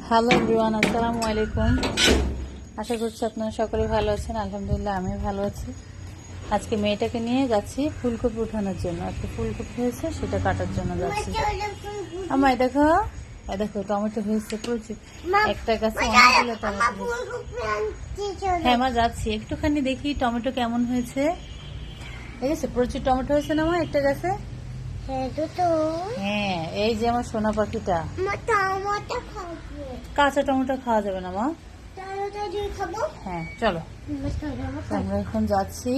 Hello everyone, আসসালামু আলাইকুম। আশা করছি আপনারা সকলে ভালো আছেন। আলহামদুলিল্লাহ আমি ভালো আছি। আজকে মেয়েটাকে নিয়ে যাচ্ছি ফুলকপি উঠানোর জন্য। একটা ফুলকপি হয়েছে, সেটা কাটার জন্য যাচ্ছি। আমার দেখো টমেটো হয়েছে প্রচুর, একটা গাছে অনেকগুলো টমেটো হয়েছে। হ্যাঁ মা, যাচ্ছি একটুখানি দেখি টমেটো কেমন হয়েছে। ঠিক আছে, প্রচুর টমেটো হয়েছে না মা একটা গাছে? হ্যাঁ, এই যে আমার সোনা পাখিটা। কাঁচা টমেটো খাওয়া যাবে না মা। হ্যাঁ চলো, আমরা এখন যাচ্ছি।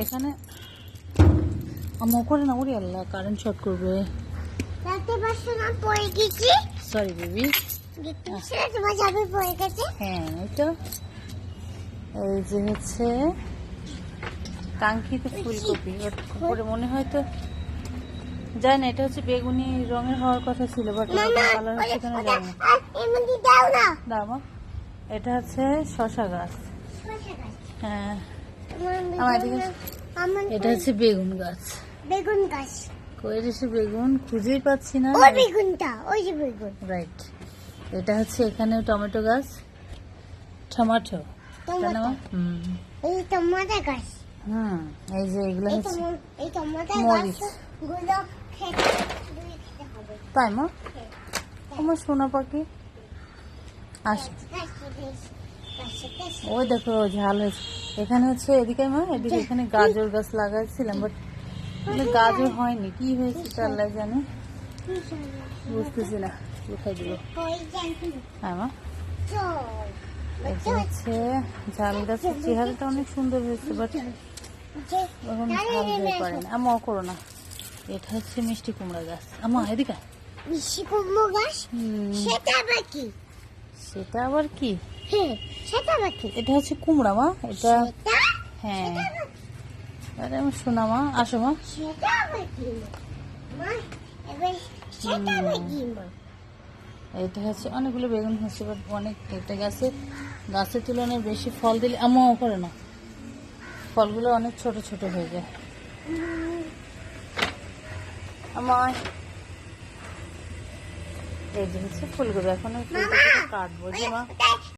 এখানে করে না, ওরে আল্লাহ, কারেন্ট শর্ট করবে। Sorry baby. হ্যাঁ, এটা এই যে হচ্ছে কাঙ্ক্ষিত ফুলকপি। ওর মনে হয় তো জানি না, এটা হচ্ছে বেগুনি রঙের হওয়ার কথা ছিল, বাট কালার হচ্ছে কেন জানি না। দাও মা। এটা হচ্ছে শশা গাছ। হ্যাঁ, এটা হচ্ছে বেগুন গাছ। কই এসে বেগুন খুঁজেই পাচ্ছি না। রাইট, এটা হচ্ছে এখানে টমেটো গাছ। টমেটো এই টমেটো গাছ। এই যে এগুলো হচ্ছে এই টমেটো মরিচ। গাছগুলো খেতে হবে। তাই মা? আমার সোনা পাখি ওই দেখো ঝাল হয়েছে। এখানে হচ্ছে এদিকে মা, এদিকে এখানে গাজর গাছ লাগাইছিলাম, বাট গাজর হয়নি। কি হয়েছে আল্লাহ জানে, বুঝতেছি না। কোথায় দিব? হ্যাঁ মা, এটা হচ্ছে ঝাল গাছের চেহারাটা অনেক সুন্দর হয়েছে, বাট এখন ঝাল হয়ে পারে না। আমা করো না। এটা হচ্ছে মিষ্টি কুমড়া গাছ। আমা এদিকে। মিষ্টি কুমড়ো গাছ? সেটা আবার কি? সেটা আবার কি? সেটা আবার কি? এটা হচ্ছে কুমড়া মা। এটা হ্যাঁ, আরে আমার শোনা মা, আসো মা। সেটা আবার কি মা? এবার সেটা আবার কি মা? এটা হচ্ছে অনেকগুলো বেগুন হচ্ছে, বাট অনেক একটা গাছের তুলনায় বেশি ফল দিলে আম্মাও করে না, ফলগুলো অনেক ছোট ছোট হয়ে যায়। আমার এই যে হচ্ছে ফুলকপি, এখন কাটবো যে মা।